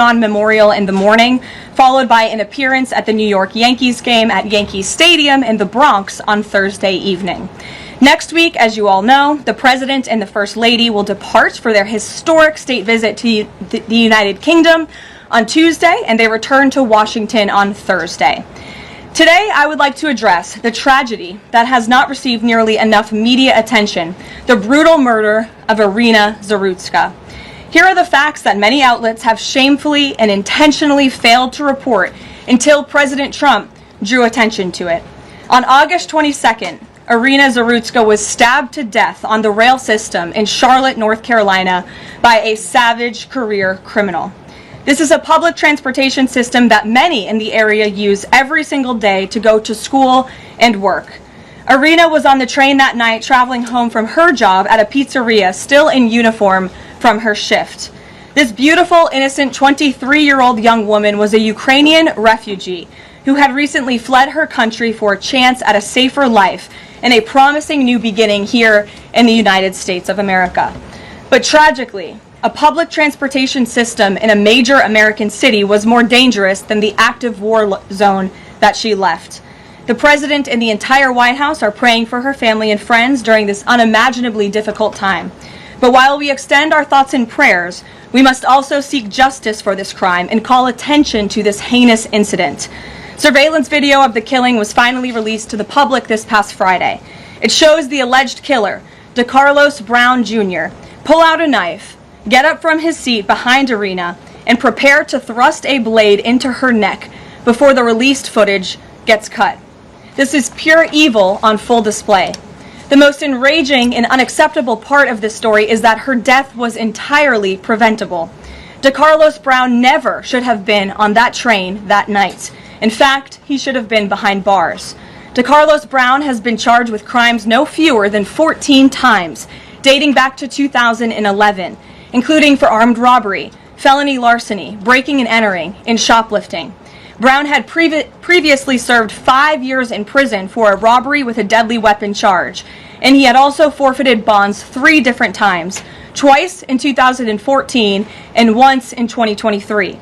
Lebanon Memorial in the morning, followed by an appearance at the New York Yankees game at Yankee Stadium in the Bronx on Thursday evening. Next week, as you all know, the President and the First Lady will depart for their historic state visit to the United Kingdom on Tuesday, and they return to Washington on Thursday. Today, I would like to address the tragedy that has not received nearly enough media attention, the brutal murder of Irina Zarutska. Here are the facts that many outlets have shamefully and intentionally failed to report until President Trump drew attention to it. On August 22nd, Irina Zarutska was stabbed to death on the rail system in Charlotte, North Carolina by a savage career criminal. This is a public transportation system that many in the area use every single day to go to school and work. Irina was on the train that night traveling home from her job at a pizzeria, still in uniform from her shift. This beautiful, innocent 23-year-old young woman was a Ukrainian refugee who had recently fled her country for a chance at a safer life and a promising new beginning here in the United States of America. But tragically, a public transportation system in a major American city was more dangerous than the active war zone that she left. The President and the entire White House are praying for her family and friends during this unimaginably difficult time. But while we extend our thoughts and prayers, we must also seek justice for this crime and call attention to this heinous incident. Surveillance video of the killing was finally released to the public this past Friday. It shows the alleged killer, DeCarlos Brown Jr., pull out a knife, get up from his seat behind Irina, and prepare to thrust a blade into her neck before the released footage gets cut. This is pure evil on full display. The most enraging and unacceptable part of this story is that her death was entirely preventable. DeCarlos Brown never should have been on that train that night. In fact, he should have been behind bars. DeCarlos Brown has been charged with crimes no fewer than 14 times, dating back to 2011, including for armed robbery, felony larceny, breaking and entering, and shoplifting. Brown had previously served 5 years in prison for a robbery with a deadly weapon charge, and he had also forfeited bonds 3 different times, twice in 2014 and once in 2023.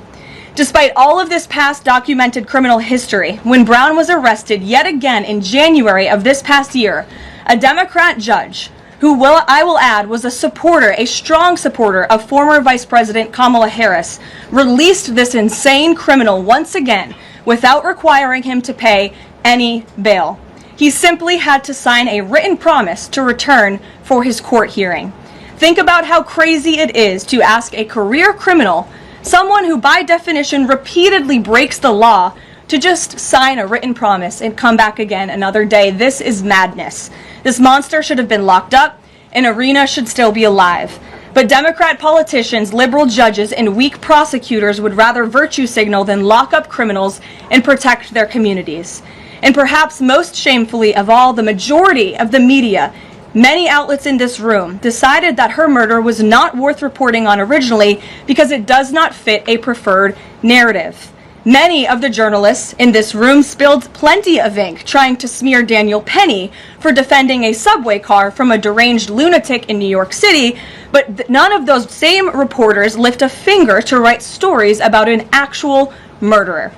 Despite all of this past documented criminal history, when Brown was arrested yet again in January of this past year, a Democrat judge, who I will add was a strong supporter of former Vice President Kamala Harris, released this insane criminal once again without requiring him to pay any bail. He simply had to sign a written promise to return for his court hearing. Think about how crazy it is to ask a career criminal, someone who by definition repeatedly breaks the law, to just sign a written promise and come back again another day. This is madness. This monster should have been locked up, and Irina should still be alive. But Democrat politicians, liberal judges, and weak prosecutors would rather virtue signal than lock up criminals and protect their communities. And perhaps most shamefully of all, the majority of the media, many outlets in this room, decided that her murder was not worth reporting on originally because it does not fit a preferred narrative. Many of the journalists in this room spilled plenty of ink trying to smear Daniel Penny for defending a subway car from a deranged lunatic in New York City, but none of those same reporters lift a finger to write stories about an actual murderer.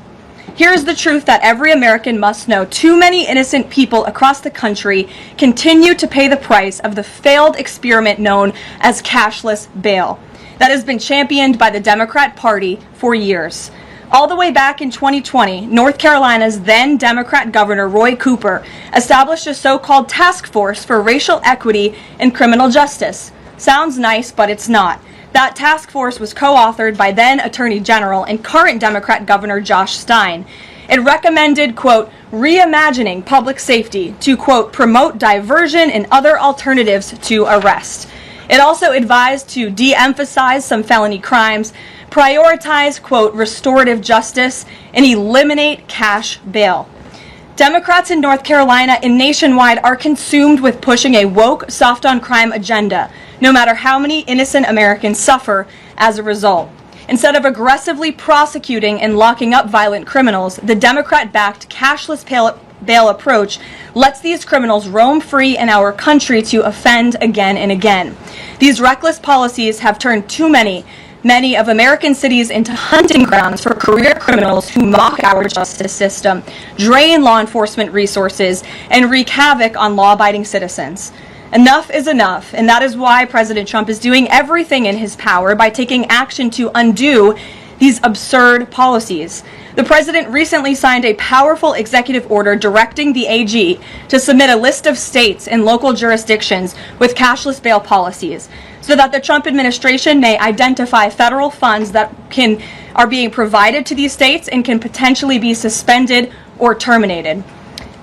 Here's the truth that every American must know. Too many innocent people across the country continue to pay the price of the failed experiment known as cashless bail that has been championed by the Democrat Party for years. All the way back in 2020, North Carolina's then Democrat Governor Roy Cooper established a so-called task force for racial equity and criminal justice. Sounds nice, but it's not. That task force was co-authored by then Attorney General and current Democrat Governor Josh Stein. It recommended, quote, reimagining public safety to, quote, promote diversion and other alternatives to arrest. It also advised to de-emphasize some felony crimes, prioritize, quote, restorative justice, and eliminate cash bail. Democrats in North Carolina and nationwide are consumed with pushing a woke, soft-on-crime agenda, no matter how many innocent Americans suffer as a result. Instead of aggressively prosecuting and locking up violent criminals, the Democrat-backed cashless bail approach lets these criminals roam free in our country to offend again and again. These reckless policies have turned too many many of American cities into hunting grounds for career criminals who mock our justice system, drain law enforcement resources, and wreak havoc on law-abiding citizens. Enough is enough, and that is why President Trump is doing everything in his power by taking action to undo these absurd policies. The president recently signed a powerful executive order directing the AG to submit a list of states and local jurisdictions with cashless bail policies so that the Trump administration may identify federal funds that are being provided to these states and can potentially be suspended or terminated.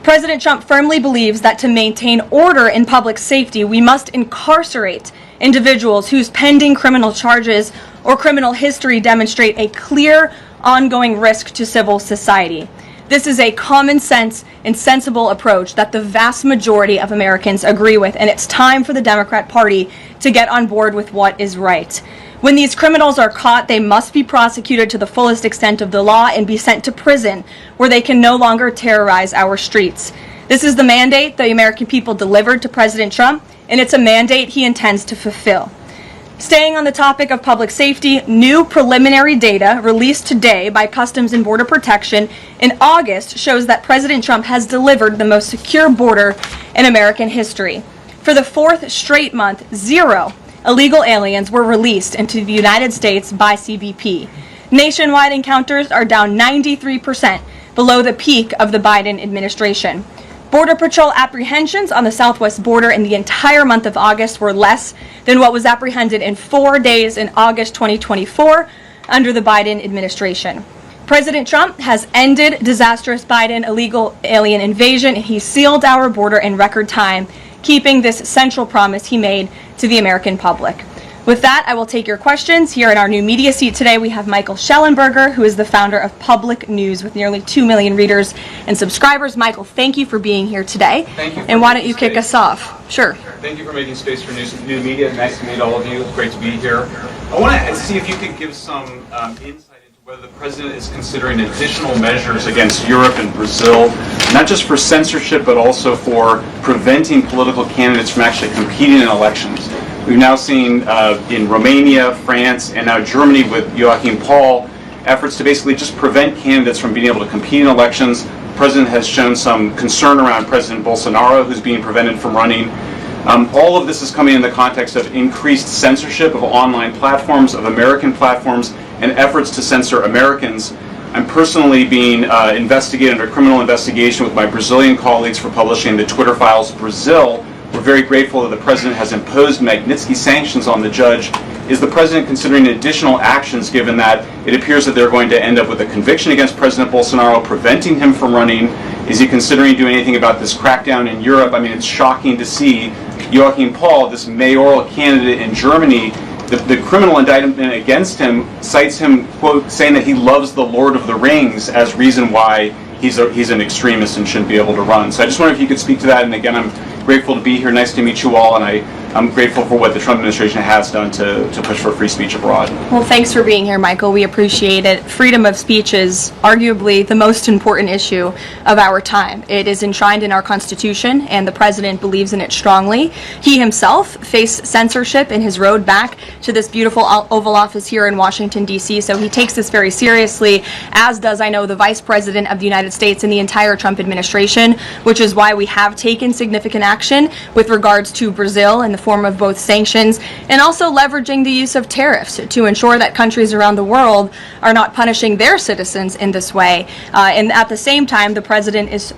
President Trump firmly believes that to maintain order in public safety, we must incarcerate individuals whose pending criminal charges or criminal history demonstrate a clear, ongoing risk to civil society. This is a common sense and sensible approach that the vast majority of Americans agree with, and it's time for the Democrat Party to get on board with what is right. When these criminals are caught, they must be prosecuted to the fullest extent of the law and be sent to prison, where they can no longer terrorize our streets. This is the mandate the American people delivered to President Trump, and it's a mandate he intends to fulfill. Staying on the topic of public safety, new preliminary data released today by Customs and Border Protection in August shows that President Trump has delivered the most secure border in American history. For the fourth straight month, 0 illegal aliens were released into the United States by CBP. Nationwide encounters are down 93% below the peak of the Biden administration. Border Patrol apprehensions on the southwest border in the entire month of August were less than what was apprehended in 4 days in August 2024 under the Biden administration. President Trump has ended disastrous Biden illegal alien invasion, and he sealed our border in record time, keeping this central promise he made to the American public. With that, I will take your questions. Here in our new media seat today, we have Michael Schellenberger, who is the founder of Public News with nearly 2 million readers and subscribers. Michael, thank you for being here today. Thank you. And why don't you kick us off? Sure. Thank you for making space for new media. Nice to meet all of you. It's great to be here. I want to see if you could give some insight into whether the president is considering additional measures against Europe and Brazil, not just for censorship, but also for preventing political candidates from actually competing in elections. We've now seen in Romania, France, and now Germany with Joachim Paul, efforts to basically just prevent candidates from being able to compete in elections. The president has shown some concern around President Bolsonaro, who's being prevented from running. All of this is coming in the context of increased censorship of online platforms, of American platforms, and efforts to censor Americans. I'm personally being investigated under criminal investigation with my Brazilian colleagues for publishing the Twitter Files Brazil. We're very grateful that the president has imposed Magnitsky sanctions on the judge. Is the president considering additional actions, given that it appears that they're going to end up with a conviction against President Bolsonaro, preventing him from running? Is he considering doing anything about this crackdown in Europe? I mean, it's shocking to see Joachim Paul, this mayoral candidate in Germany, the criminal indictment against him cites him, quote, saying that he loves the Lord of the Rings as reason why he's an extremist and shouldn't be able to run. So I just wonder if you could speak to that. And again, I'm grateful to be here. Nice to meet you all, and I'm grateful for what the Trump administration has done to push for free speech abroad. Well, thanks for being here, Michael. We appreciate it. Freedom of speech is arguably the most important issue of our time. It is enshrined in our Constitution, and the president believes in it strongly. He himself faced censorship in his road back to this beautiful Oval Office here in Washington, D.C., so he takes this very seriously, as does, I know, the Vice President of the United States and the entire Trump administration, which is why we have taken significant action with regards to Brazil in the form of both sanctions and also leveraging the use of tariffs to ensure that countries around the world are not punishing their citizens in this way. And at the same time, the president is,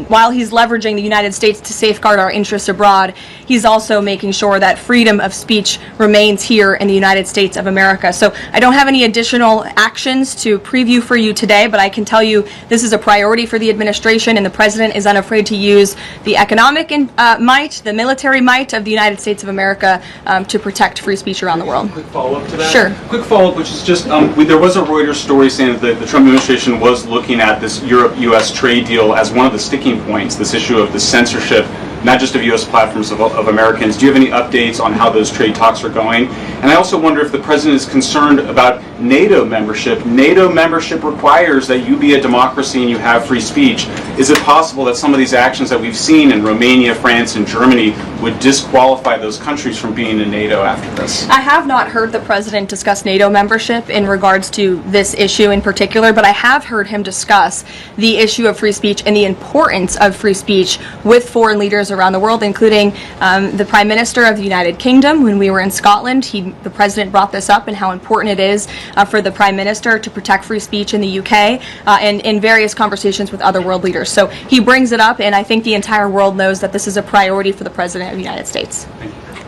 while he's leveraging the United States to safeguard our interests abroad, he's also making sure that freedom of speech remains here in the United States of America. So I don't have any additional actions to preview for you today, but I can tell you this is a priority for the administration, and the president is unafraid to use the economic might, the military might of the United States of America to protect free speech around the world. Quick follow-up to that? Sure. Quick follow-up, which is just, there was a Reuters story saying that the Trump administration was looking at this Europe-U.S. trade deal as one of the sticking points, this issue of the censorship, not just of U.S. platforms, of Americans. Do you have any updates on how those trade talks are going? And I also wonder if the president is concerned about NATO membership. NATO membership requires that you be a democracy and you have free speech. Is it possible that some of these actions that we've seen in Romania, France, and Germany would disqualify those countries from being in NATO after this? I have not heard the president discuss NATO membership in regards to this issue in particular, but I have heard him discuss the issue of free speech and the importance of free speech with foreign leaders around the world, including the Prime Minister of the United Kingdom. When we were in Scotland, the president brought this up and how important it is for the Prime Minister to protect free speech in the UK and in various conversations with other world leaders. So he brings it up, and I think the entire world knows that this is a priority for the President of the United States.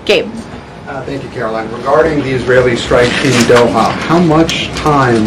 Gabe. Thank you, Caroline. Regarding the Israeli strike in Doha, how much time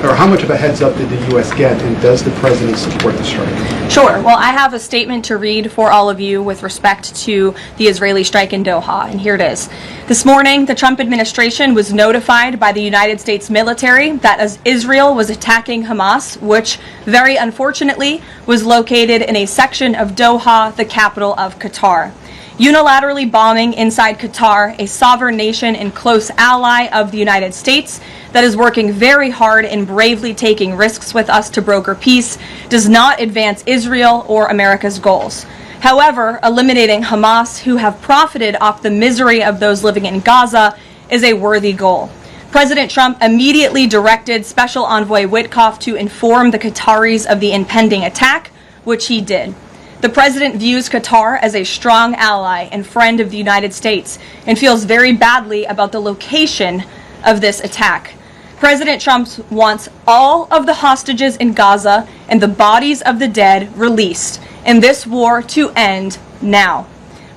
or how much of a heads up did the U.S. get, and does the president support the strike? Sure. Well, I have a statement to read for all of you with respect to the Israeli strike in Doha, and here it is. This morning, the Trump administration was notified by the United States military that as Israel was attacking Hamas, which very unfortunately was located in a section of Doha, the capital of Qatar. Unilaterally bombing inside Qatar, a sovereign nation and close ally of the United States that is working very hard and bravely taking risks with us to broker peace, does not advance Israel or America's goals. However, eliminating Hamas, who have profited off the misery of those living in Gaza, is a worthy goal. President Trump immediately directed Special Envoy Witkoff to inform the Qataris of the impending attack, which he did. The president views Qatar as a strong ally and friend of the United States and feels very badly about the location of this attack. President Trump wants all of the hostages in Gaza and the bodies of the dead released, and this war to end now.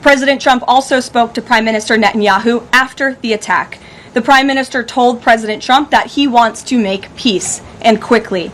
President Trump also spoke to Prime Minister Netanyahu after the attack. The Prime Minister told President Trump that he wants to make peace, and quickly.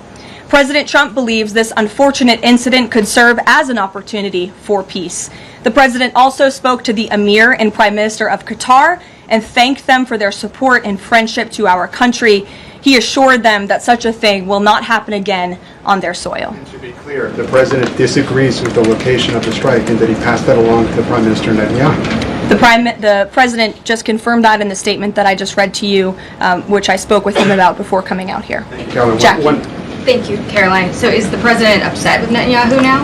President Trump believes this unfortunate incident could serve as an opportunity for peace. The president also spoke to the Emir and Prime Minister of Qatar and thanked them for their support and friendship to our country. He assured them that such a thing will not happen again on their soil. And to be clear, the president disagrees with the location of the strike, and that he passed that along to Prime Minister Netanyahu. The president just confirmed that in the statement that I just read to you, which I spoke with him about before coming out here. Caroline, Jackie. Thank you, Caroline. So is the president upset with Netanyahu now?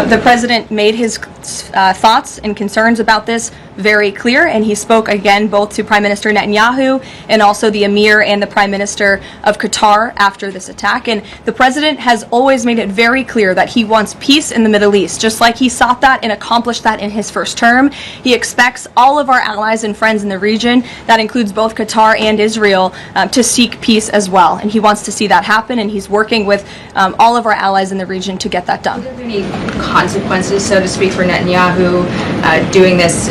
The president made his thoughts and concerns about this very clear, and he spoke again both to Prime Minister Netanyahu and also the Emir and the Prime Minister of Qatar after this attack. And the president has always made it very clear that he wants peace in the Middle East, just like he sought that and accomplished that in his first term. He expects all of our allies and friends in the region, that includes both Qatar and Israel, to seek peace as well. And he wants to see that happen, and he's working with all of our allies in the region to get that done. Are there any consequences, so to speak, for Netanyahu doing this,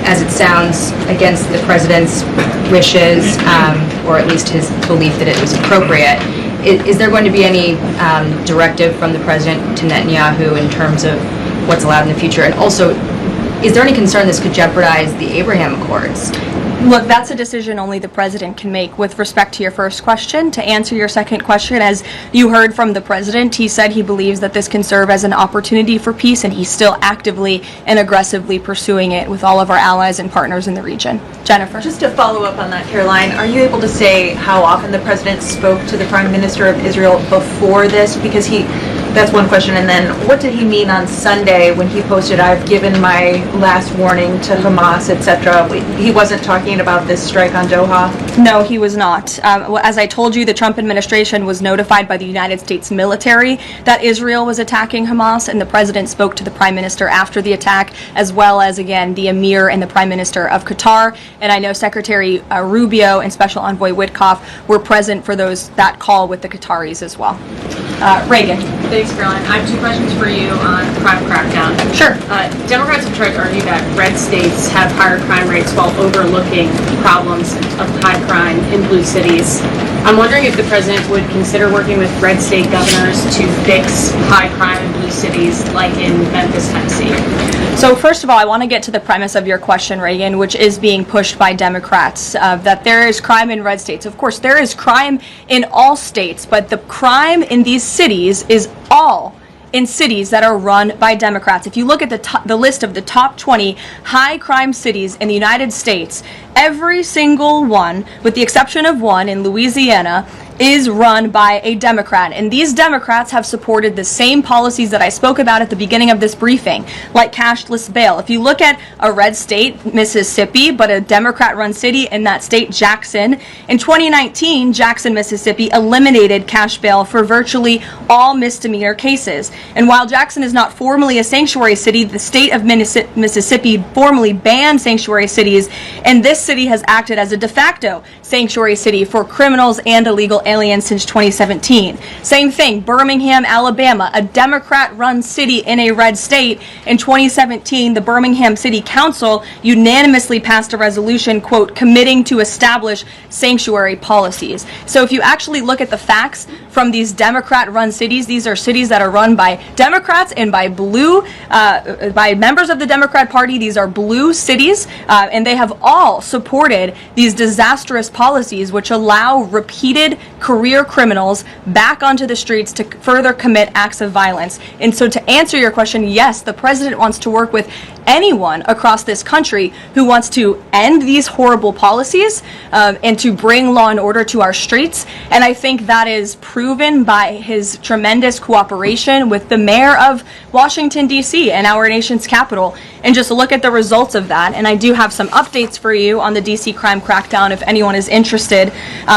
as it sounds, against the president's wishes, or at least his belief that it was appropriate? Is there going to be any directive from the president to Netanyahu in terms of what's allowed in the future? And also, is there any concern this could jeopardize the Abraham Accords? Look, that's a decision only the president can make. With respect to your first question, to answer your second question, as you heard from the president, he said he believes that this can serve as an opportunity for peace, and he's still actively and aggressively pursuing it with all of our allies and partners in the region. Jennifer. Just to follow up on that, Caroline, are you able to say how often the president spoke to the Prime Minister of Israel before this? Because that's one question. And then what did he mean on Sunday when he posted, "I've given my last warning to Hamas," etc.? He wasn't talking about this strike on Doha? No, he was not. As I told you, the Trump administration was notified by the United States military that Israel was attacking Hamas, and the president spoke to the Prime Minister after the attack, as well as, again, the Emir and the Prime Minister of Qatar. And I know Secretary Rubio and Special Envoy Witkoff were present for that call with the Qataris as well. Reagan. Thanks, Caroline. I have two questions for you on crime crackdown. Sure. Democrats have tried to argue that red states have higher crime rates while overlooking problems of high crime in blue cities. I'm wondering if the president would consider working with red state governors to fix high crime in blue cities like in Memphis, Tennessee. So first of all, I want to get to the premise of your question, Reagan, which is being pushed by Democrats, that there is crime in red states. Of course, there is crime in all states, but the crime in these cities is all in cities that are run by Democrats. If you look at the list of the top 20 high crime cities in the United States, every single one, with the exception of one in Louisiana, is run by a Democrat. And these Democrats have supported the same policies that I spoke about at the beginning of this briefing, like cashless bail. If you look at a red state, Mississippi, but a Democrat-run city in that state, Jackson, in 2019, Jackson, Mississippi eliminated cash bail for virtually all misdemeanor cases. And while Jackson is not formally a sanctuary city, the state of Mississippi formally banned sanctuary cities, and this city has acted as a de facto sanctuary city for criminals and illegal aliens since 2017. Same thing, Birmingham, Alabama, a Democrat-run city in a red state. In 2017, the Birmingham City Council unanimously passed a resolution, quote, committing to establish sanctuary policies. So if you actually look at the facts from these Democrat-run cities, these are cities that are run by Democrats and by by members of the Democrat Party. These are blue cities, and they have all supported these disastrous policies which allow repeated career criminals back onto the streets to further commit acts of violence. And so to answer your question, yes, the president wants to work with anyone across this country who wants to end these horrible policies and to bring law and order to our streets. And I think that is proven by his tremendous cooperation with the mayor of Washington, D.C. and our nation's capital. And just look at the results of that. And I do have some updates for you on the D.C. crime crackdown if anyone is interested.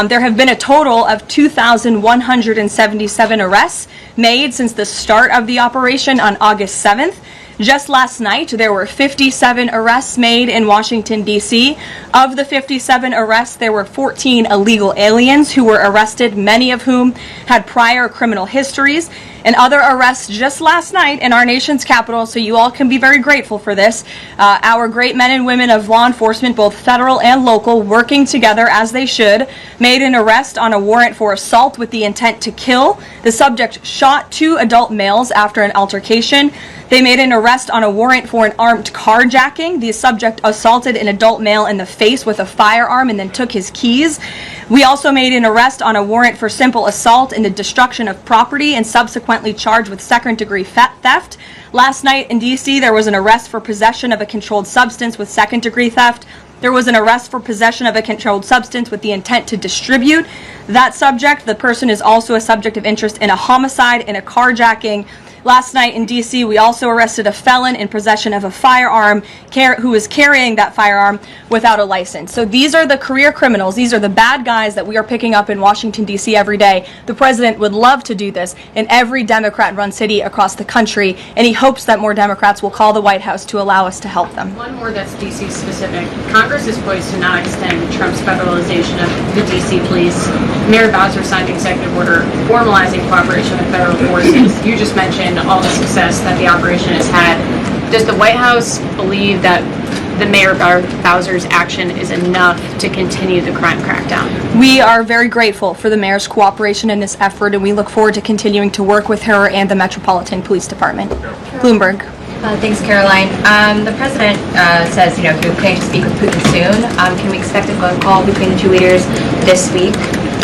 There have been a total of 2,177 arrests made since the start of the operation on August 7th. Just last night, there were 57 arrests made in Washington, D.C. Of the 57 arrests, there were 14 illegal aliens who were arrested, many of whom had prior criminal histories. And other arrests just last night in our nation's capital, so you all can be very grateful for this. Our great men and women of law enforcement, both federal and local, working together as they should, made an arrest on a warrant for assault with the intent to kill. The subject shot 2 adult males after an altercation. They made an arrest on a warrant for an armed carjacking. The subject assaulted an adult male in the face with a firearm and then took his keys. We also made an arrest on a warrant for simple assault and the destruction of property and subsequently charged with second-degree theft. Last night in D.C., there was an arrest for possession of a controlled substance with second-degree theft. There was an arrest for possession of a controlled substance with the intent to distribute. That subject, the person is also a subject of interest in a homicide and a carjacking. Last night in D.C., we also arrested a felon in possession of a firearm who was carrying that firearm without a license. So these are the career criminals. These are the bad guys that we are picking up in Washington, D.C. every day. The president would love to do this in every Democrat-run city across the country, and he hopes that more Democrats will call the White House to allow us to help them. One more that's D.C. specific. Congress is poised to not extend Trump's federalization of the D.C. police. Mayor Bowser signed an executive order formalizing cooperation with federal forces. You just mentioned all the success that the operation has had. Does the White House believe that the Mayor Bowser's action is enough to continue the crime crackdown? We are very grateful for the mayor's cooperation in this effort, and we look forward to continuing to work with her and the Metropolitan Police Department. Bloomberg. Thanks, Caroline. The president says, he was planning to speak with Putin soon. Can we expect a phone call between the two leaders this week?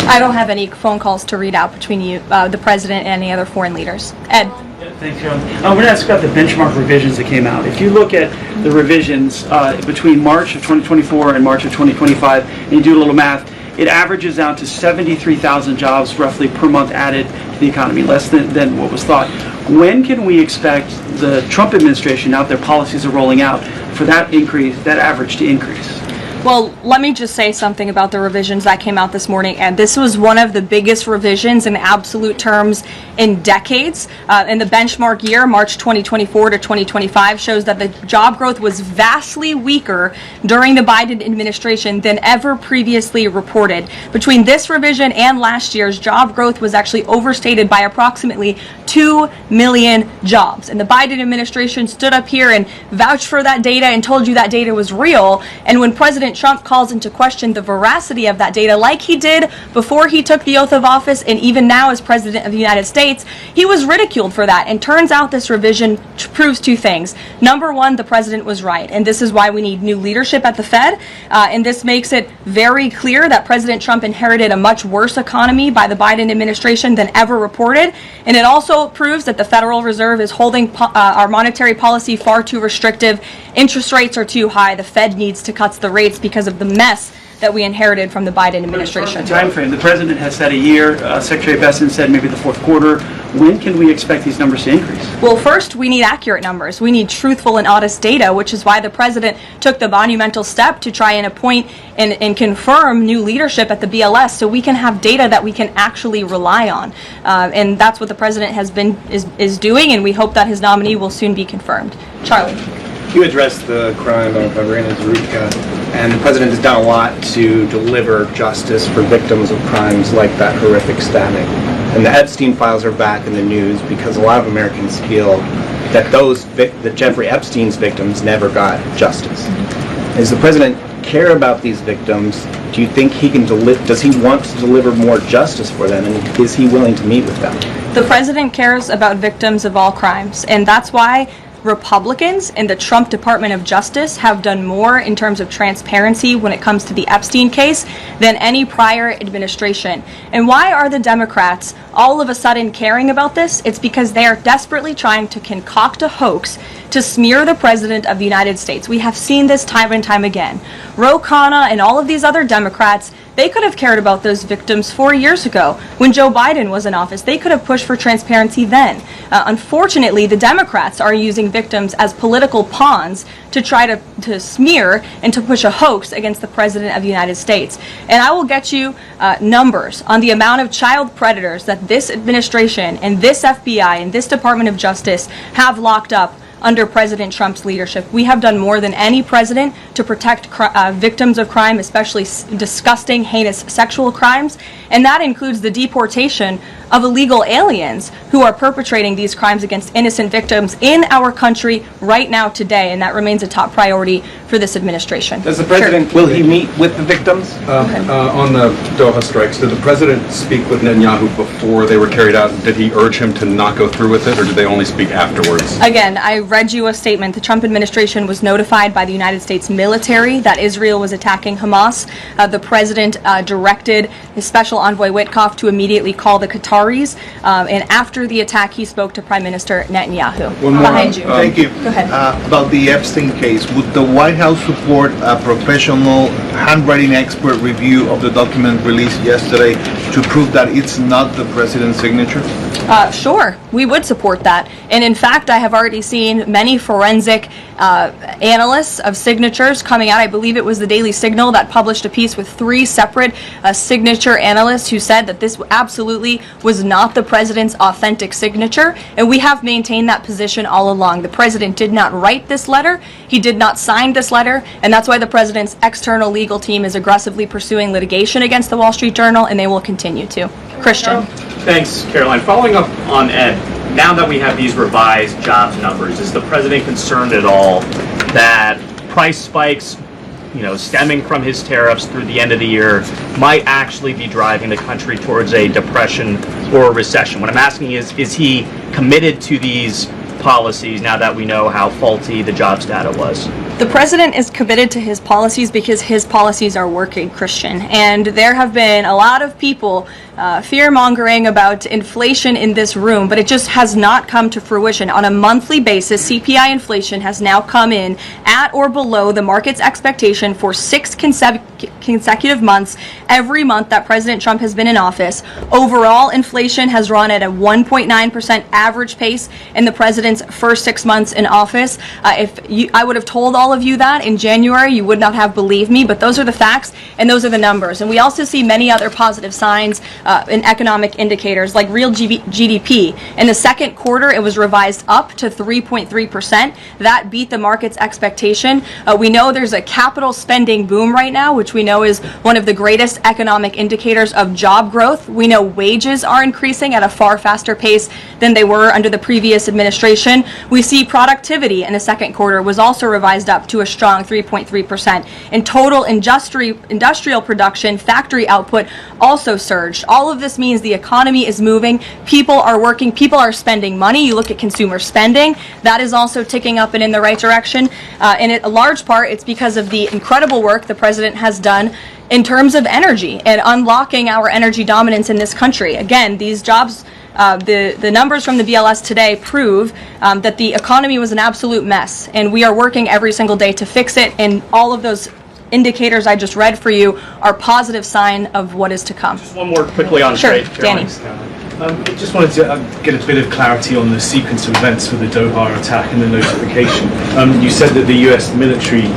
I don't have any phone calls to read out between you, the president, and any other foreign leaders. Ed. Thanks, Carol. I want to ask about the benchmark revisions that came out. If you look at the revisions between March of 2024 and March of 2025, and you do a little math, it averages out to 73,000 jobs roughly per month added to the economy, less than what was thought. When can we expect the Trump administration, now that their policies are rolling out, for that increase, that average to increase? Well, let me just say something about the revisions that came out this morning, and this was one of the biggest revisions in absolute terms in decades. In the benchmark year, March 2024 to 2025, shows that the job growth was vastly weaker during the Biden administration than ever previously reported. Between this revision and last year's, job growth was actually overstated by approximately 2 million jobs. And the Biden administration stood up here and vouched for that data and told you that data was real. And when President Trump calls into question the veracity of that data, like he did before he took the oath of office and even now as President of the United States, he was ridiculed for that. And turns out this revision proves 2 things. Number one, the president was right, and this is why we need new leadership at the Fed. And this makes it very clear that President Trump inherited a much worse economy by the Biden administration than ever reported. And it also also proves that the Federal Reserve is holding our monetary policy far too restrictive. Interest rates are too high. The Fed needs to cut the rates because of the mess that we inherited from the Biden administration. Time frame. The president has said a year. Secretary Bessent said maybe the fourth quarter. When can we expect these numbers to increase? Well, first, we need accurate numbers. We need truthful and honest data, which is why the president took the monumental step to try and appoint and confirm new leadership at the BLS so we can have data that we can actually rely on. And that's what the president is doing, and we hope that his nominee will soon be confirmed. Charlie. You addressed the crime of Irina Zurika, and the president has done a lot to deliver justice for victims of crimes like that horrific stabbing. And the Epstein files are back in the news because a lot of Americans feel that that Jeffrey Epstein's victims never got justice. Does the president care about these victims? Do you think he can does he want to deliver more justice for them, and is he willing to meet with them? The president cares about victims of all crimes, and that's why Republicans in the Trump Department of Justice have done more in terms of transparency when it comes to the Epstein case than any prior administration. And why are the Democrats all of a sudden caring about this? It's because they are desperately trying to concoct a hoax to smear the President of the United States. We have seen this time and time again. Ro Khanna and all of these other Democrats, they could have cared about those victims 4 years ago when Joe Biden was in office. They could have pushed for transparency then. Unfortunately, the Democrats are using victims as political pawns to try to smear and to push a hoax against the President of the United States. And I will get you numbers on the amount of child predators that this administration and this FBI and this Department of Justice have locked up under President Trump's leadership. We have done more than any president to protect victims of crime, especially disgusting, heinous sexual crimes, and that includes the deportation of illegal aliens who are perpetrating these crimes against innocent victims in our country right now today, and that remains a top priority for this administration. Does the president, will he meet with the victims? On the Doha strikes, did the president speak with Netanyahu before they were carried out? Did he urge him to not go through with it, or did they only speak afterwards? Again, I read you a statement. The Trump administration was notified by the United States military that Israel was attacking Hamas. The president directed his special envoy Witkoff to immediately call the Qataris, and after the attack, he spoke to Prime Minister Netanyahu. One more. Behind you. Thank you. Go ahead. About the Epstein case, would the White House support a professional handwriting expert review of the document released yesterday to prove that it's not the president's signature? Sure, we would support that. And in fact, I have already seen many forensic analysts of signatures coming out. I believe it was the Daily Signal that published a piece with 3 separate signature analysts who said that this absolutely was not the president's authentic signature. And we have maintained that position all along. The president did not write this letter. He did not sign this letter. And that's why the president's external legal team is aggressively pursuing litigation against the Wall Street Journal, and they will continue to. Christian. Thanks, Caroline. Following up on Ed, now that we have these revised jobs numbers, is the president concerned at all that price spikes, stemming from his tariffs through the end of the year might actually be driving the country towards a depression or a recession? What I'm asking is he committed to these policies now that we know how faulty the jobs data was? The president is committed to his policies because his policies are working, Christian. And there have been a lot of people fear-mongering about inflation in this room, but it just has not come to fruition. On a monthly basis, CPI inflation has now come in at or below the market's expectation for 6 consecutive months, every month that President Trump has been in office. Overall, inflation has run at a 1.9% average pace in the president's first 6 months in office. I would have told all of you that in January, you would not have believed me, but those are the facts and those are the numbers. And we also see many other positive signs in economic indicators like real GDP. In the second quarter, it was revised up to 3.3%. That beat the market's expectation. We know there's a capital spending boom right now, which we know is one of the greatest economic indicators of job growth. We know wages are increasing at a far faster pace than they were under the previous administration. We see productivity in the second quarter was also revised up to a strong 3.3%. And total industrial production, factory output also surged. All of this means the economy is moving, people are working, people are spending money. You look at consumer spending, that is also ticking up and in the right direction. And a large part, it's because of the incredible work the president has done in terms of energy and unlocking our energy dominance in this country. Again, these jobs The numbers from the BLS today prove that the economy was an absolute mess, and we are working every single day to fix it, and all of those indicators I just read for you are positive sign of what is to come. Just one more quickly on Sure, trade. Danny. I just wanted to get a bit of clarity on the sequence of events for the Doha attack and the notification. You said that the U.S. military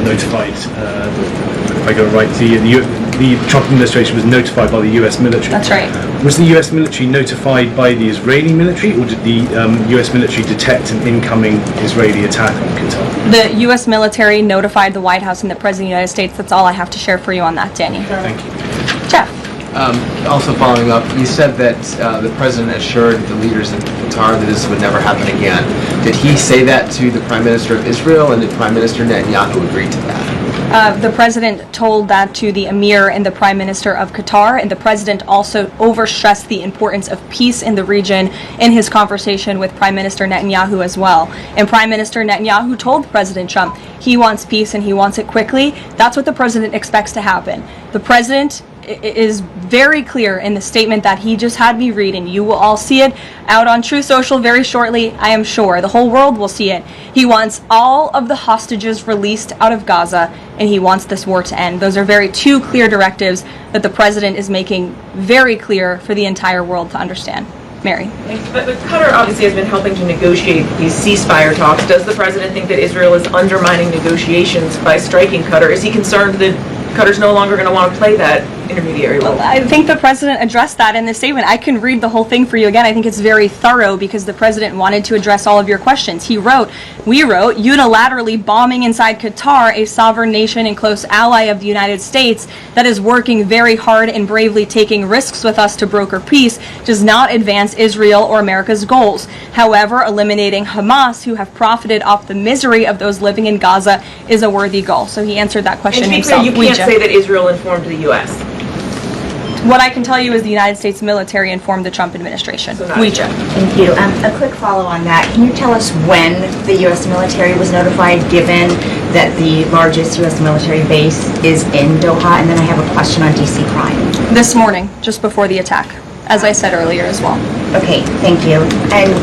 notified, if I got it right, the Trump administration was notified by the U.S. military. That's right. Was the U.S. military notified by the Israeli military, or did the U.S. military detect an incoming Israeli attack on Qatar? The U.S. military notified the White House and the President of the United States. That's all I have to share for you on that, Danny. Thank you. Jeff. Also following up, you said that the president assured the leaders in Qatar that this would never happen again. Did he say that to the Prime Minister of Israel, and did Prime Minister Netanyahu agree to that? The president told that to the emir and the prime minister of Qatar, and the president also overstressed the importance of peace in the region in his conversation with Prime Minister Netanyahu as well. And Prime Minister Netanyahu told President Trump he wants peace and he wants it quickly. That's what the president expects to happen. The president is very clear in the statement that he just had me read, and you will all see it out on True Social very shortly, I am sure. The whole world will see it. He wants all of the hostages released out of Gaza, and he wants this war to end. Those are two clear directives that the president is making very clear for the entire world to understand. Mary. But Qatar obviously has been helping to negotiate these ceasefire talks. Does the president think that Israel is undermining negotiations by striking Qatar? Is he concerned that Qatar's no longer going to want to play that intermediary role? I think the president addressed that in the statement. I can read the whole thing for you again. I think it's very thorough because the president wanted to address all of your questions. We wrote, unilaterally bombing inside Qatar, a sovereign nation and close ally of the United States that is working very hard and bravely taking risks with us to broker peace, does not advance Israel or America's goals. However, eliminating Hamas, who have profited off the misery of those living in Gaza, is a worthy goal. So he answered that question And to be himself. clear, you can't say that Israel informed the U.S. What I can tell you is the United States military informed the Trump administration. Ouija. Thank you. A quick follow on that. Can you tell us when the U.S. military was notified, given that the largest U.S. military base is in Doha? And then I have a question on D.C. crime. This morning, just before the attack, as I said earlier as well. Okay, thank you. And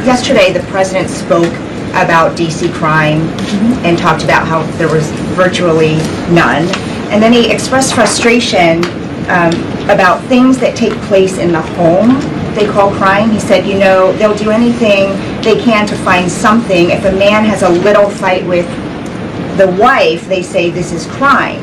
yesterday, the president spoke about D.C. crime and talked about how there was virtually none. And then he expressed frustration about things that take place in the home they call crime. He said, they'll do anything they can to find something. If a man has a little fight with the wife, they say this is crime.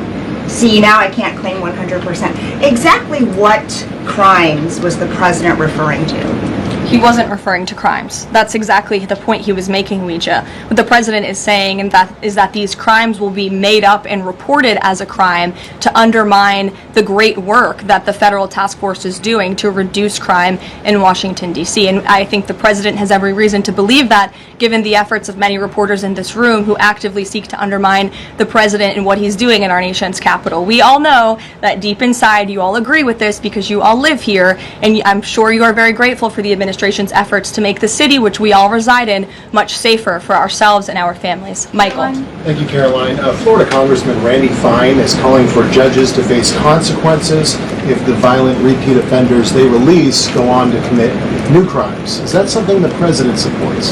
See, now I can't claim 100%. Exactly what crimes was the president referring to? He wasn't referring to crimes. That's exactly the point he was making, Ouija. What the president is saying is that these crimes will be made up and reported as a crime to undermine the great work that the federal task force is doing to reduce crime in Washington, D.C. And I think the president has every reason to believe that, given the efforts of many reporters in this room who actively seek to undermine the president and what he's doing in our nation's capital. We all know that deep inside you all agree with this because you all live here, and I'm sure you are very grateful for the administration's efforts to make the city, which we all reside in, much safer for ourselves and our families. Michael. Thank you, Caroline. Florida Congressman Randy Fine is calling for judges to face consequences if the violent repeat offenders they release go on to commit new crimes. Is that something the president supports?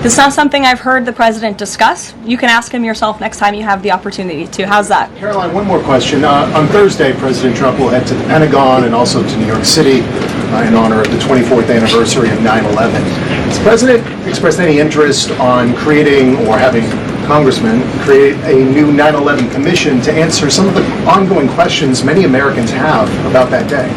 It's not something I've heard the president discuss. You can ask him yourself next time you have the opportunity to. How's that? Caroline, one more question. On Thursday, President Trump will head to the Pentagon and also to New York City in honor of the 24th anniversary of 9/11. Has the president expressed any interest on creating or having congressmen create a new 9/11 commission to answer some of the ongoing questions many Americans have about that day?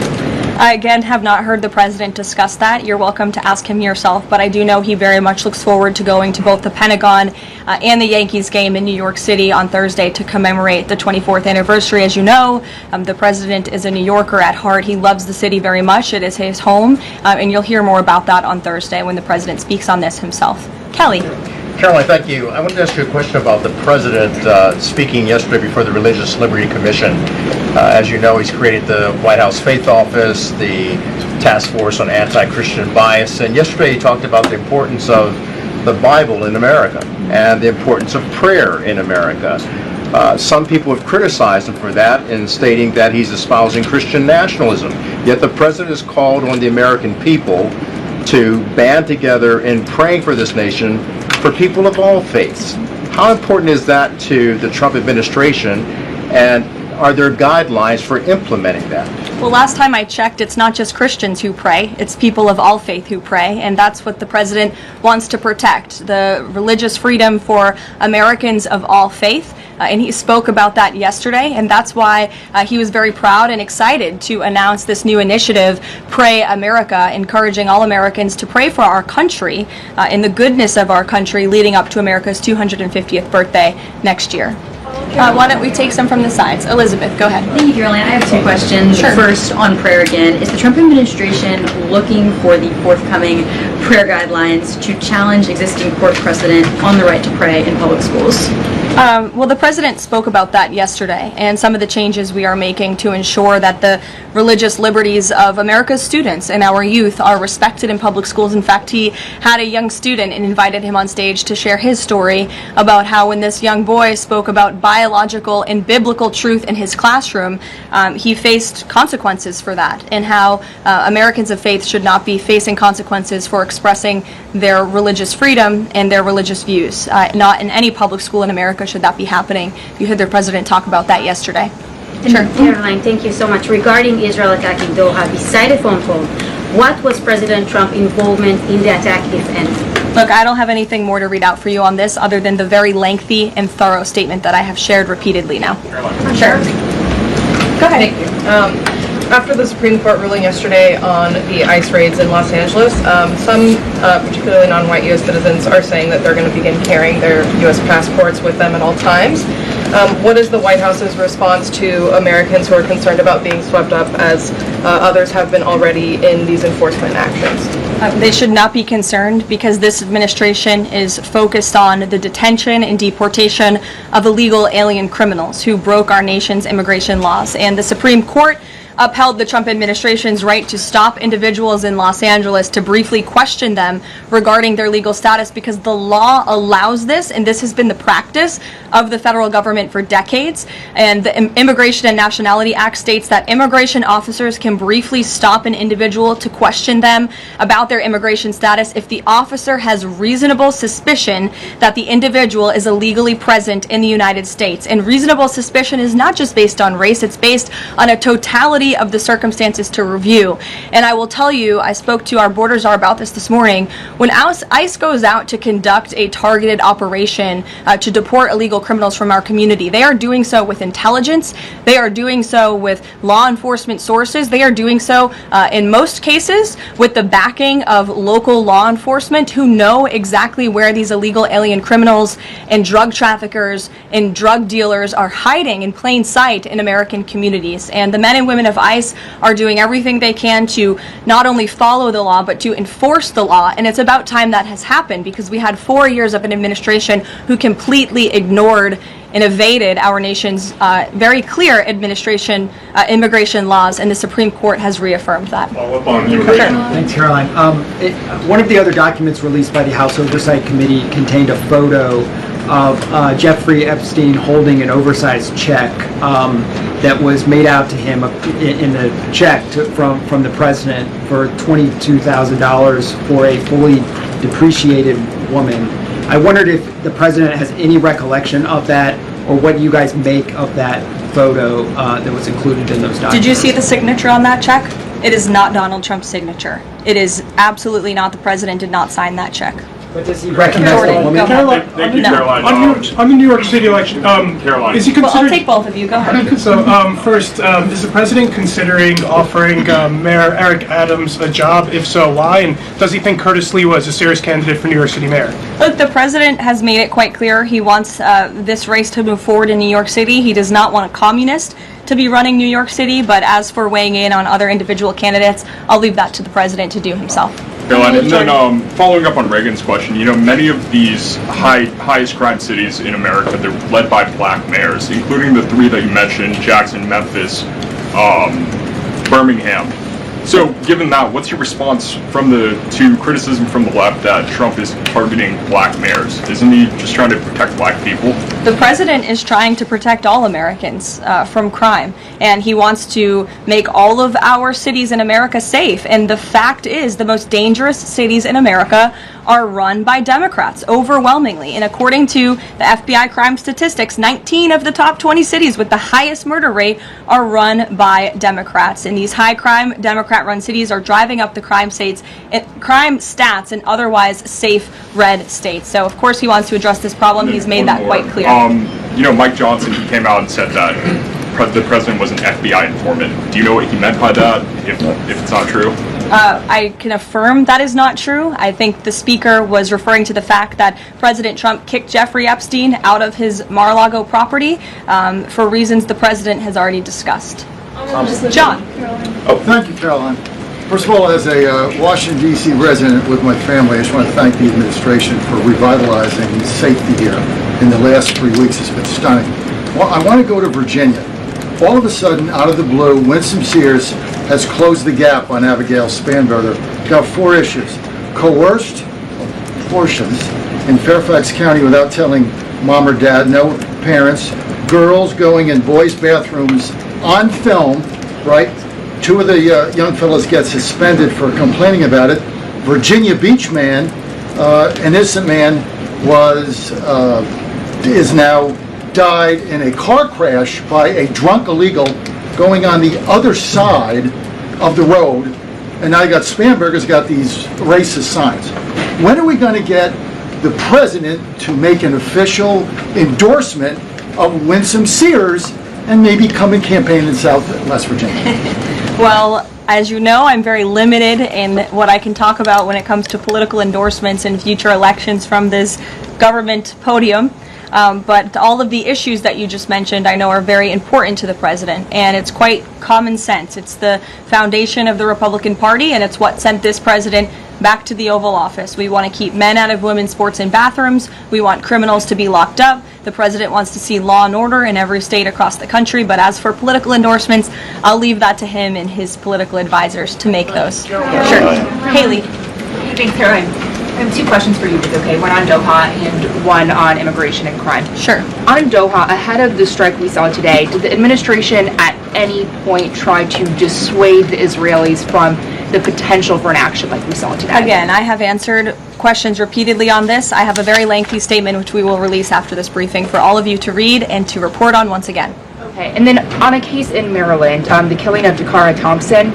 I, again, have not heard the president discuss that. You're welcome to ask him yourself, but I do know he very much looks forward to going to both the Pentagon and the Yankees game in New York City on Thursday to commemorate the 24th anniversary. As you know, the president is a New Yorker at heart. He loves the city very much. It is his home, and you'll hear more about that on Thursday when the president speaks on this himself. Kelly. Caroline, thank you. I wanted to ask you a question about the president speaking yesterday before the Religious Liberty Commission. As you know, he's created the White House Faith Office, the Task Force on Anti-Christian Bias, and yesterday he talked about the importance of the Bible in America and the importance of prayer in America. Some people have criticized him for that in stating that he's espousing Christian nationalism. Yet the president has called on the American people to band together in praying for this nation for people of all faiths. How important is that to the Trump administration, and are there guidelines for implementing that? Well, last time I checked, it's not just Christians who pray, it's people of all faith who pray, and that's what the president wants to protect, the religious freedom for Americans of all faith. And he spoke about that yesterday, and that's why he was very proud and excited to announce this new initiative, Pray America, encouraging all Americans to pray for our country in the goodness of our country leading up to America's 250th birthday next year. Why don't we take some from the sides? Elizabeth, go ahead. Thank you, Caroline. I have two questions. Sure. First, on prayer again. Is the Trump administration looking for the forthcoming prayer guidelines to challenge existing court precedent on the right to pray in public schools? Well, the president spoke about that yesterday, and some of the changes we are making to ensure that the religious liberties of America's students and our youth are respected in public schools. In fact, he had a young student and invited him on stage to share his story about how when this young boy spoke about biological and biblical truth in his classroom, he faced consequences for that, and how Americans of faith should not be facing consequences for expressing their religious freedom and their religious views. Not in any public school in America should that be happening. You heard the president talk about that yesterday. Sure. Caroline, thank you so much. Regarding Israel attacking Doha, beside a phone call, what was President Trump's involvement in the attack, if any? Look, I don't have anything more to read out for you on this other than the very lengthy and thorough statement that I have shared repeatedly now. Sure. Go ahead. Thank you. After the Supreme Court ruling yesterday on the ICE raids in Los Angeles, some, particularly non-white U.S. citizens, are saying that they're going to begin carrying their U.S. passports with them at all times. What is the White House's response to Americans who are concerned about being swept up, as others have been already, in these enforcement actions? They should not be concerned, because this administration is focused on the detention and deportation of illegal alien criminals who broke our nation's immigration laws. And the Supreme Court upheld the Trump administration's right to stop individuals in Los Angeles to briefly question them regarding their legal status, because the law allows this, and this has been the practice of the federal government for decades. And the Immigration and Nationality Act states that immigration officers can briefly stop an individual to question them about their immigration status if the officer has reasonable suspicion that the individual is illegally present in the United States. And reasonable suspicion is not just based on race, it's based on a totality of the circumstances to review. And I will tell you, I spoke to our border czar about this morning, when ICE goes out to conduct a targeted operation to deport illegal criminals from our community, they are doing so with intelligence, they are doing so with law enforcement sources, they are doing so in most cases with the backing of local law enforcement who know exactly where these illegal alien criminals and drug traffickers and drug dealers are hiding in plain sight in American communities. And the men and women of ICE are doing everything they can to not only follow the law, but to enforce the law. And it's about time that has happened, because we had 4 years of an administration who completely ignored and evaded our nation's very clear immigration laws, and the Supreme Court has reaffirmed that. Follow up on immigration. Thanks, Caroline. One of the other documents released by the House Oversight Committee contained a photo of Jeffrey Epstein holding an oversized check that was made out to him in the check from the president for $22,000 for a fully depreciated woman. I wondered if the president has any recollection of that, or what you guys make of that photo that was included in those documents. Did you see the signature on that check? It is not Donald Trump's signature. It is absolutely not. The president did not sign that check. But does he recognize the woman? Caroline, Thank you, No. Caroline. on the New York City election, Caroline. is he Well, I'll considering? take both of you. Go ahead. So, first, is the president considering offering Mayor Eric Adams a job? If so, why? And does he think Curtis Lee was a serious candidate for New York City mayor? Look, the president has made it quite clear he wants this race to move forward in New York City. He does not want a communist to be running New York City, but as for weighing in on other individual candidates, I'll leave that to the president to do himself. Caroline, and then following up on Reagan's question, many of these highest crime cities in America, they're led by black mayors, including the three that you mentioned, Jackson, Memphis, Birmingham. So given that, what's your response to criticism from the left that Trump is targeting black mayors? Isn't he just trying to protect black people? The president is trying to protect all Americans from crime, and he wants to make all of our cities in America safe. And the fact is, the most dangerous cities in America are run by Democrats, overwhelmingly. And according to the FBI crime statistics, 19 of the top 20 cities with the highest murder rate are run by Democrats. And these high-crime, Democrat-run cities are driving up the crime stats in otherwise safe red states. So, of course, he wants to address this problem. He's made that quite clear. Mike Johnson, he came out and said that the president was an FBI informant. Do you know what he meant by that, if it's not true? I can affirm that is not true. I think the speaker was referring to the fact that President Trump kicked Jeffrey Epstein out of his Mar-a-Lago property for reasons the president has already discussed. John. Oh, thank you, Caroline. First of all, as a Washington, D.C. resident with my family, I just want to thank the administration for revitalizing safety here in the last 3 weeks. It's been stunning. Well, I want to go to Virginia. All of a sudden, out of the blue, Winsome Sears has closed the gap on Abigail Spanberger. Got 4 issues. Coerced abortions in Fairfax County without telling mom or dad, no parents, girls going in boys' bathrooms on film, right? 2 of the young fellows get suspended for complaining about it. Virginia Beach man, an innocent man, is now died in a car crash by a drunk illegal going on the other side of the road. And now you got Spanberger's got these racist signs. When are we going to get the president to make an official endorsement of Winsome Sears and maybe come and campaign in Southwest Virginia? Well, as you know, I'm very limited in what I can talk about when it comes to political endorsements in future elections from this government podium. But all of the issues that you just mentioned I know are very important to the president, and it's quite common sense. It's the foundation of the Republican Party, and it's what sent this president back to the Oval Office. We want to keep men out of women's sports and bathrooms. We want criminals to be locked up. The president wants to see law and order in every state across the country. But as for political endorsements, I'll leave that to him and his political advisors to make those. Sure. Haley. Thanks, Caroline. I have 2 questions for you, if it's okay. One on Doha and one on immigration and crime. Sure. On Doha, ahead of the strike we saw today, did the administration at any point try to dissuade the Israelis from the potential for an action like we saw today? Again, I have answered questions repeatedly on this. I have a very lengthy statement which we will release after this briefing for all of you to read and to report on once again. Okay, and then on a case in Maryland, the killing of Dakara Thompson,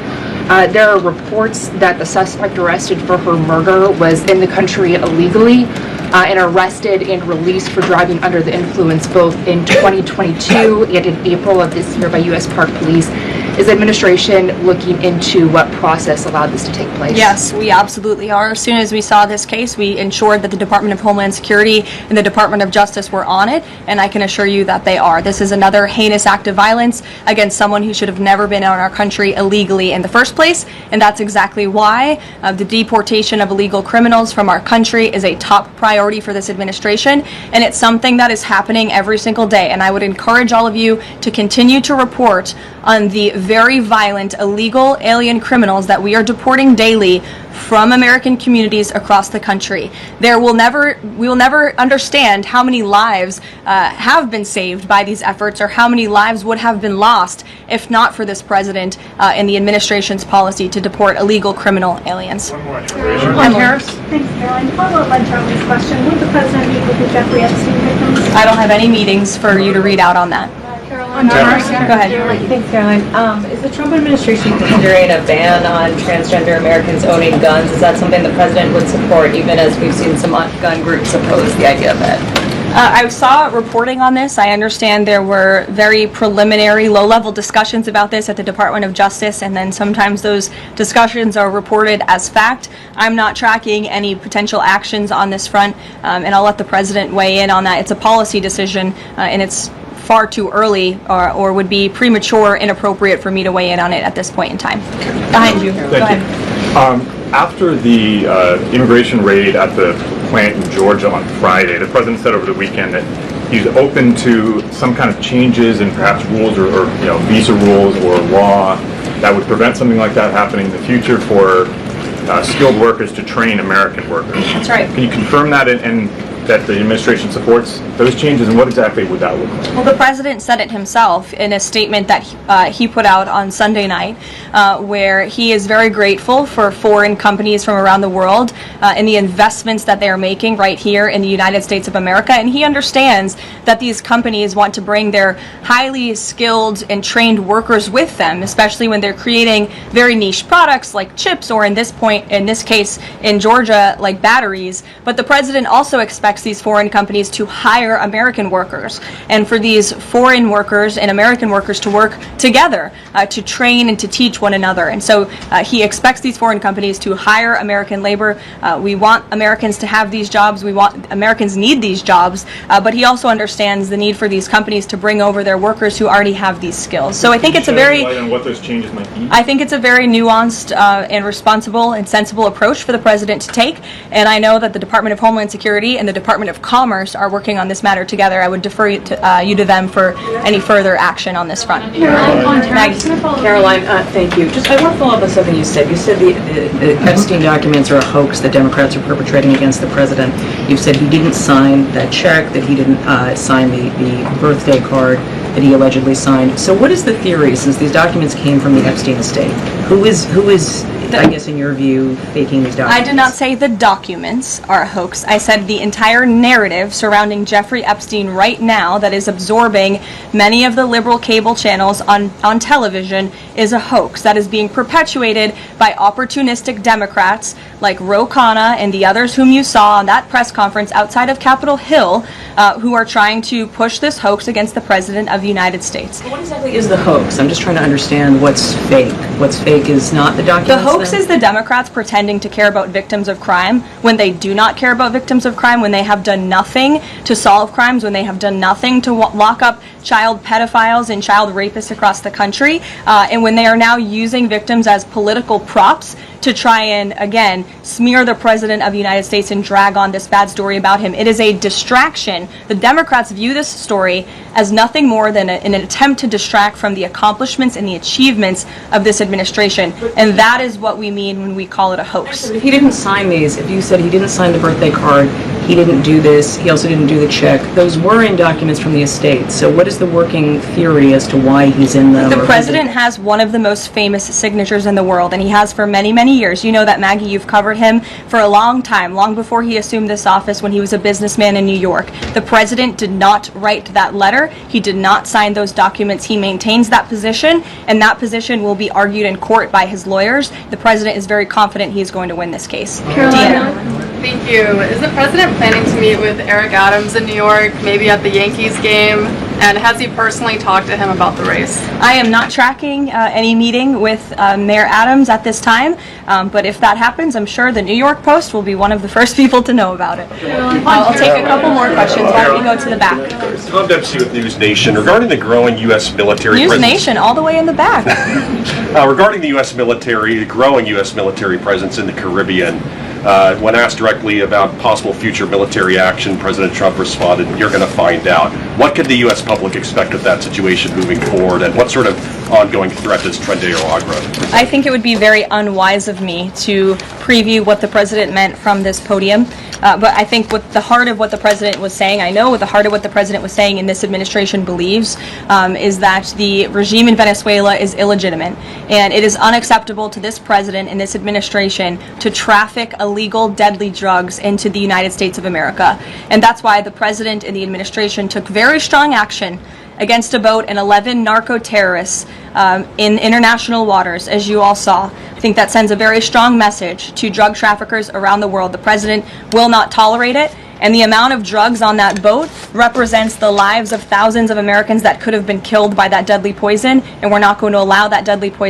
there are reports that the suspect arrested for her murder was in the country illegally and arrested and released for driving under the influence both in 2022 and in April of this year by U.S. Park Police. Is the administration looking into what process allowed this to take place? Yes, we absolutely are. As soon as we saw this case, we ensured that the Department of Homeland Security and the Department of Justice were on it, and I can assure you that they are. This is another heinous act of violence against someone who should have never been in our country illegally in the first place, and that's exactly why the deportation of illegal criminals from our country is a top priority for this administration, and it's something that is happening every single day. And I would encourage all of you to continue to report on the very violent illegal alien criminals that we are deporting daily from American communities across the country. We will never understand how many lives have been saved by these efforts, or how many lives would have been lost if not for this president and the administration's policy to deport illegal criminal aliens. Harris. Thanks, Caroline. Follow up on Charlie's question. Would the president meet with the Jeffrey Epstein victims? I don't have any meetings for you to read out on that. Caroline. Go ahead. Thanks, Caroline. Is the Trump administration considering a ban on transgender Americans owning guns? Is that something the president would support, even as we've seen some gun groups oppose the idea of it? I saw reporting on this. I understand there were very preliminary, low-level discussions about this at the Department of Justice, and then sometimes those discussions are reported as fact. I'm not tracking any potential actions on this front, and I'll let the president weigh in on that. It's a policy decision, and it's far too early or would be premature, inappropriate for me to weigh in on it at this point in time. Behind you. Go ahead. After the immigration raid at the plant in Georgia on Friday, the president said over the weekend that he's open to some kind of changes in perhaps rules or visa rules or law that would prevent something like that happening in the future for skilled workers to train American workers. That's right. Can you confirm that? And that the administration supports those changes, and what exactly would that look like? Well, the president said it himself in a statement that he put out on Sunday night, where he is very grateful for foreign companies from around the world and the investments that they are making right here in the United States of America. And he understands that these companies want to bring their highly skilled and trained workers with them, especially when they're creating very niche products like chips, or in this case in Georgia, like batteries. But the president also expects these foreign companies to hire American workers, and for these foreign workers and American workers to work together to train and to teach one another. And so he expects these foreign companies to hire American labor. We want Americans to have these jobs. Americans need these jobs, but he also understands the need for these companies to bring over their workers who already have these skills. So I think it's a very light on what those changes might be? I think it's a very nuanced and responsible and sensible approach for the president to take, and I know that the Department of Homeland Security and the Department of Commerce are working on this matter together. I would defer you to them for any further action on this front. Caroline, thank you. I want to follow up on something you said. You said the Epstein documents are a hoax that Democrats are perpetrating against the president. You said he didn't sign that check, that he didn't sign the birthday card that he allegedly signed. So what is the theory, since these documents came from the Epstein estate? Who is, I guess in your view, faking these documents? I did not say the documents are a hoax. I said the entire narrative surrounding Jeffrey Epstein right now that is absorbing many of the liberal cable channels on television is a hoax that is being perpetuated by opportunistic Democrats like Ro Khanna and the others whom you saw on that press conference outside of Capitol Hill, who are trying to push this hoax against the President of the United States. What exactly is the hoax? I'm just trying to understand what's fake. What's fake is not the documents. The hoax is the Democrats pretending to care about victims of crime when they do not care about victims of crime, when they have done nothing to solve crimes, when they have done nothing to lock up child pedophiles and child rapists across the country, and when they are now using victims as political props to try and, again, smear the President of the United States and drag on this bad story about him. It is a distraction. The Democrats view this story as nothing more than an attempt to distract from the accomplishments and the achievements of this administration, and that is what we mean when we call it a hoax. If he didn't sign these, if you said he didn't sign the birthday card, he didn't do this, he also didn't do the check, those were in documents from the estate. So what is the working theory as to why he's in them? The president has one of the most famous signatures in the world, and he has for many, many years. You know that, Maggie, you've covered him for a long time, long before he assumed this office when he was a businessman in New York. The president did not write that letter. He did not sign those documents. He maintains that position, and that position will be argued in court by his lawyers. The president is very confident he is going to win this case. Deanna. Thank you. Is the president planning to meet with Eric Adams in New York, maybe at the Yankees game? And has he personally talked to him about the race? I am not tracking any meeting with Mayor Adams at this time, but if that happens, I'm sure the New York Post will be one of the first people to know about it. I'll take a couple more questions. Why don't we go to the back? Tom Dempsey with News Nation. Regarding the growing U.S. military News presence, Nation, all the way in the back. regarding the U.S. military, the growing U.S. military presence in the Caribbean, when asked directly about possible future military action, President Trump responded, "You're going to find out." What can the U.S. public expect of that situation moving forward, and what sort of ongoing threat does Trendeo Agra? I think it would be very unwise of me to preview what the president meant from this podium. But I think what the heart of what the president was saying, I know what the heart of what the president was saying in this administration believes, is that the regime in Venezuela is illegitimate. And it is unacceptable to this president and this administration to traffic illegal, deadly drugs into the United States of America. And that's why the president and the administration took very strong action against a boat and 11 narco-terrorists in international waters, as you all saw. I think that sends a very strong message to drug traffickers around the world. The president will not tolerate it, and the amount of drugs on that boat represents the lives of thousands of Americans that could have been killed by that deadly poison, and we're not going to allow that deadly poison